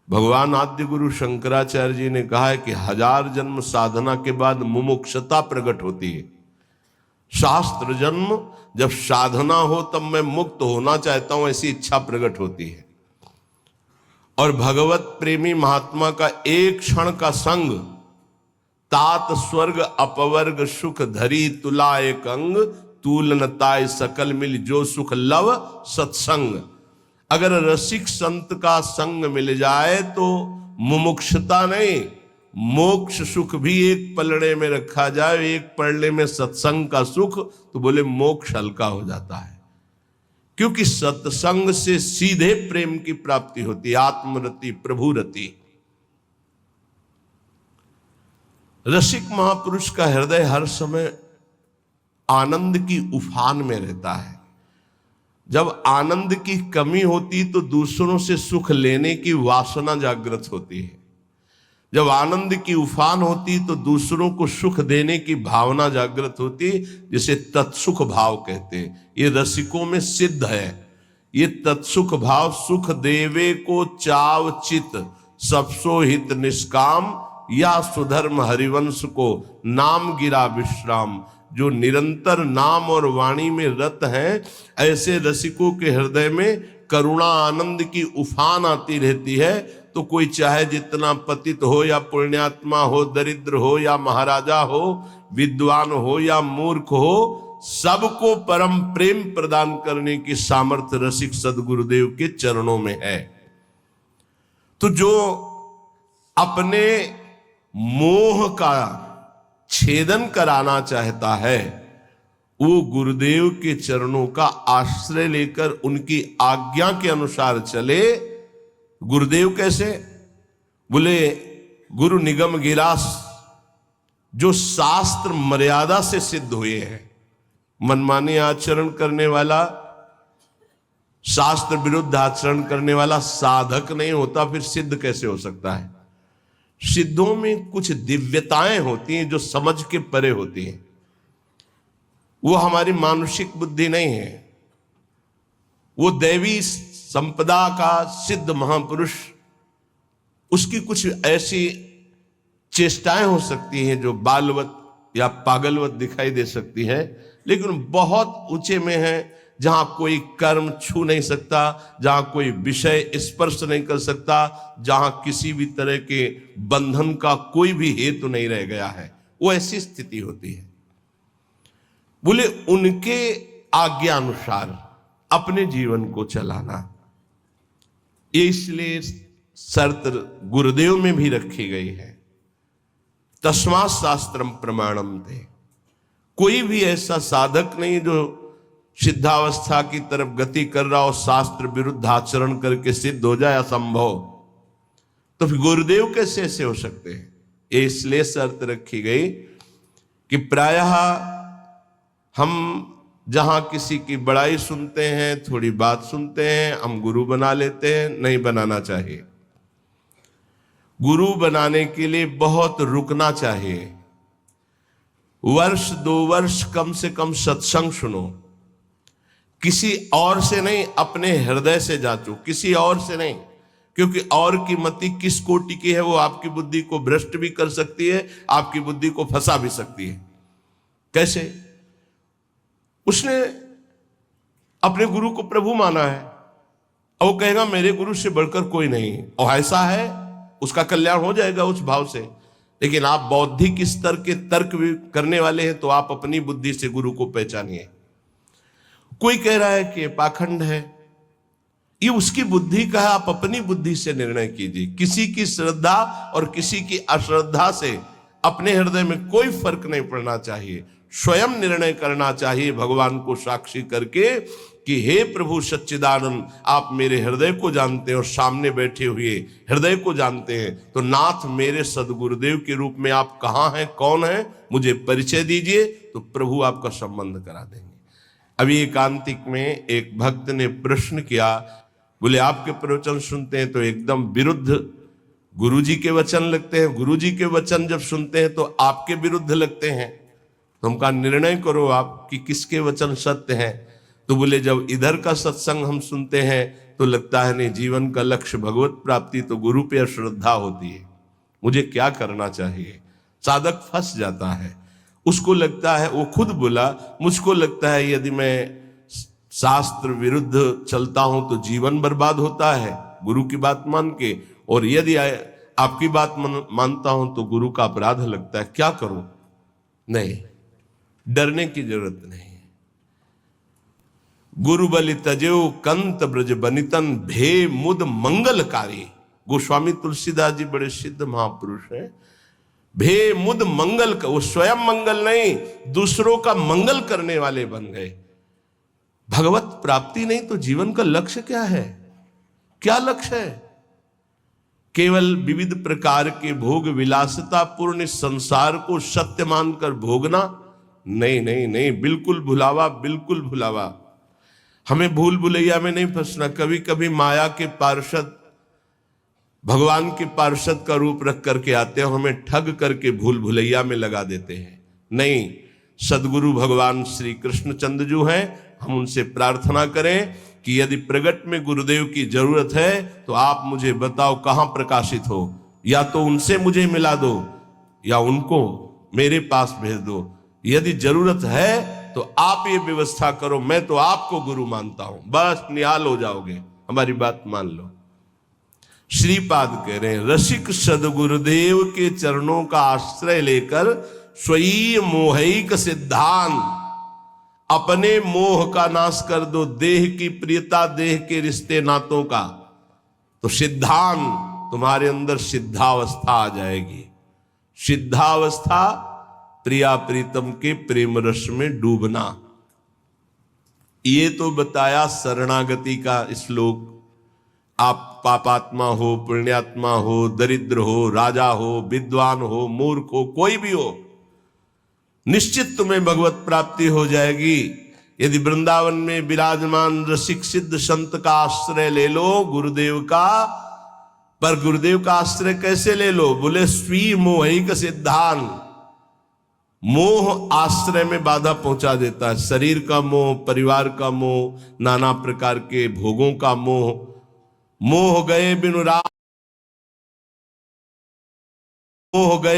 भगवान आद्य गुरु शंकराचार्य जी ने कहा है कि 1000 जन्म साधना के बाद मुमुक्षता प्रकट होती है। शास्त्र जन्म जब साधना हो तब मैं मुक्त होना चाहता हूं, ऐसी इच्छा प्रकट होती है। और भगवत प्रेमी महात्मा का एक क्षण का संग, तात स्वर्ग अपवर्ग सुख धरी तुला एक अंग, तूलनताय सकल मिल जो सुख लव सत्संग। अगर रसिक संत का संग मिल जाए तो मुमुक्षता नहीं, मोक्ष सुख भी एक पलड़े में रखा जाए, एक पलड़े में सत्संग का सुख, तो बोले मोक्ष हल्का हो जाता है। क्योंकि सत्संग से सीधे प्रेम की प्राप्ति होती है, आत्मरति प्रभु रति। रसिक महापुरुष का हृदय हर समय आनंद की उफान में रहता है। जब आनंद की कमी होती तो दूसरों से सुख लेने की वासना जागृत होती है। जब आनंद की उफान होती तो दूसरों को सुख देने की भावना जागृत होती, जिसे तत्सुख भाव कहते हैं। ये रसिकों में सिद्ध है। ये तत्सुख भाव, सुख देवे को चाव चित सबसो हित निष्काम, या सुधर्म हरिवंश को नाम गिरा विश्राम। जो निरंतर नाम और वाणी में रत हैं, ऐसे रसिकों के हृदय में करुणा आनंद की उफान आती रहती है। तो कोई चाहे जितना पतित हो या पुण्यात्मा हो, दरिद्र हो या महाराजा हो, विद्वान हो या मूर्ख हो, सबको परम प्रेम प्रदान करने की सामर्थ्य रसिक सदगुरुदेव के चरणों में है। तो जो अपने मोह का छेदन कराना चाहता है, वो गुरुदेव के चरणों का आश्रय लेकर उनकी आज्ञा के अनुसार चले। गुरुदेव कैसे? बोले गुरु निगम गिरास, जो शास्त्र मर्यादा से सिद्ध हुए हैं। मनमानी आचरण करने वाला, शास्त्र विरुद्ध आचरण करने वाला साधक नहीं होता, फिर सिद्ध कैसे हो सकता है? सिद्धों में कुछ दिव्यताएं होती हैं जो समझ के परे होती हैं। वो हमारी मानुषिक बुद्धि नहीं है। वो दैवी संपदा का सिद्ध महापुरुष, उसकी कुछ ऐसी चेष्टाएं हो सकती हैं जो बालवत या पागलवत दिखाई दे सकती है, लेकिन बहुत ऊंचे में है, जहां कोई कर्म छू नहीं सकता, जहां कोई विषय स्पर्श नहीं कर सकता, जहां किसी भी तरह के बंधन का कोई भी हेतु नहीं रह गया है, वो ऐसी स्थिति होती है। बोले उनके आज्ञा अनुसार अपने जीवन को चलाना, ये इसलिए शर्त गुरुदेव में भी रखी गई है। तस्मात् शास्त्रम प्रमाणम ते। कोई भी ऐसा साधक नहीं जो सिद्धावस्था की तरफ गति कर रहा हो, शास्त्र विरुद्ध आचरण करके सिद्ध हो जाए, असंभव। तो फिर गुरुदेव कैसे ऐसे हो सकते हैं? ये इसलिए शर्त रखी गई कि प्रायः हम जहां किसी की बड़ाई सुनते हैं, थोड़ी बात सुनते हैं, हम गुरु बना लेते हैं। नहीं बनाना चाहिए। गुरु बनाने के लिए बहुत रुकना चाहिए। वर्ष 2 वर्ष कम से कम सत्संग सुनो। किसी और से नहीं, अपने हृदय से जांचो, किसी और से नहीं। क्योंकि और की मति किस कोटि की है, वो आपकी बुद्धि को भ्रष्ट भी कर सकती है, आपकी बुद्धि को फंसा भी सकती है। कैसे? उसने अपने गुरु को प्रभु माना है और वो कहेगा मेरे गुरु से बढ़कर कोई नहीं, और ऐसा है, उसका कल्याण हो जाएगा उस भाव से। लेकिन आप बौद्धिक स्तर के तर्क भी करने वाले हैं, तो आप अपनी बुद्धि से गुरु को पहचानिए। कोई कह रहा है कि पाखंड है, ये उसकी बुद्धि का है, आप अपनी बुद्धि से निर्णय कीजिए। किसी की श्रद्धा और किसी की अश्रद्धा से अपने हृदय में कोई फर्क नहीं पड़ना चाहिए। स्वयं निर्णय करना चाहिए भगवान को साक्षी करके कि हे प्रभु सच्चिदानंद, आप मेरे हृदय को जानते हैं और सामने बैठे हुए हृदय को जानते हैं, तो नाथ मेरे सदगुरुदेव के रूप में आप कहाँ हैं, कौन हैं, मुझे परिचय दीजिए, तो प्रभु आपका संबंध करा देंगे। अभी एकांतिक में एक भक्त ने प्रश्न किया, बोले आपके प्रवचन सुनते हैं तो एकदम विरुद्ध गुरुजी के वचन लगते हैं, गुरुजी के वचन जब सुनते हैं तो आपके विरुद्ध लगते हैं, तो हम कहा निर्णय करो आप कि किसके वचन सत्य हैं। तो बोले जब इधर का सत्संग हम सुनते हैं तो लगता है नहीं, जीवन का लक्ष्य भगवत प्राप्ति तो गुरु पे श्रद्धा होती है, मुझे क्या करना चाहिए। साधक फंस जाता है, उसको लगता है, वो खुद बोला, मुझको लगता है यदि मैं शास्त्र विरुद्ध चलता हूं तो जीवन बर्बाद होता है गुरु की बात मान के, और यदि आपकी बात मानता हूं तो गुरु का अपराध लगता है, क्या करूं। नहीं, डरने की जरूरत नहीं। गुरु बलि तजेऊ कंत ब्रज बनितन भे मुद मंगलकारी। गोस्वामी तुलसीदास जी बड़े सिद्ध महापुरुष हैं। भे मुद मंगल, वो स्वयं मंगल नहीं, दूसरों का मंगल करने वाले बन गए। भगवत प्राप्ति नहीं तो जीवन का लक्ष्य क्या है? क्या लक्ष्य है? केवल विविध प्रकार के भोग विलासता पूर्ण संसार को सत्य मानकर भोगना? नहीं नहीं नहीं, बिल्कुल भुलावा, बिल्कुल भुलावा। हमें भूल भुलैया में नहीं फंसना। कभी कभी माया के पार्षद भगवान के पार्षद का रूप रख करके आते हैं, हमें ठग करके भूल भुलैया में लगा देते हैं। नहीं, सदगुरु भगवान श्री कृष्णचंद्र जो हैं, हम उनसे प्रार्थना करें कि यदि प्रगट में गुरुदेव की जरूरत है तो आप मुझे बताओ कहां प्रकाशित हो, या तो उनसे मुझे मिला दो या उनको मेरे पास भेज दो। यदि जरूरत है तो आप ये व्यवस्था करो, मैं तो आपको गुरु मानता हूं, बस निहाल हो जाओगे, हमारी बात मान लो। श्रीपाद कह रहे हैं, रसिक सदगुरुदेव के चरणों का आश्रय लेकर स्वयं मोहिक सिद्धांत, अपने मोह का नाश कर दो, देह की प्रियता, देह के रिश्ते नातों का, तो सिद्धांत तुम्हारे अंदर सिद्धावस्था आ जाएगी। सिद्धावस्था प्रिया प्रीतम के प्रेम रस में डूबना। ये तो बताया शरणागति का श्लोक। आप पापात्मा हो, पुण्यात्मा हो, दरिद्र हो, राजा हो, विद्वान हो, मूर्ख हो, कोई भी हो, निश्चित तुम्हें भगवत प्राप्ति हो जाएगी यदि वृंदावन में विराजमान रसिक सिद्ध संत का आश्रय ले लो, गुरुदेव का। पर गुरुदेव का आश्रय कैसे ले लो? बोले स्वी मोहिक सिद्धांत। मोह आश्रय में बाधा पहुंचा देता है। शरीर का मोह, परिवार का मोह, नाना प्रकार के भोगों का मोह। मोह गए बिनु राम, मोह गए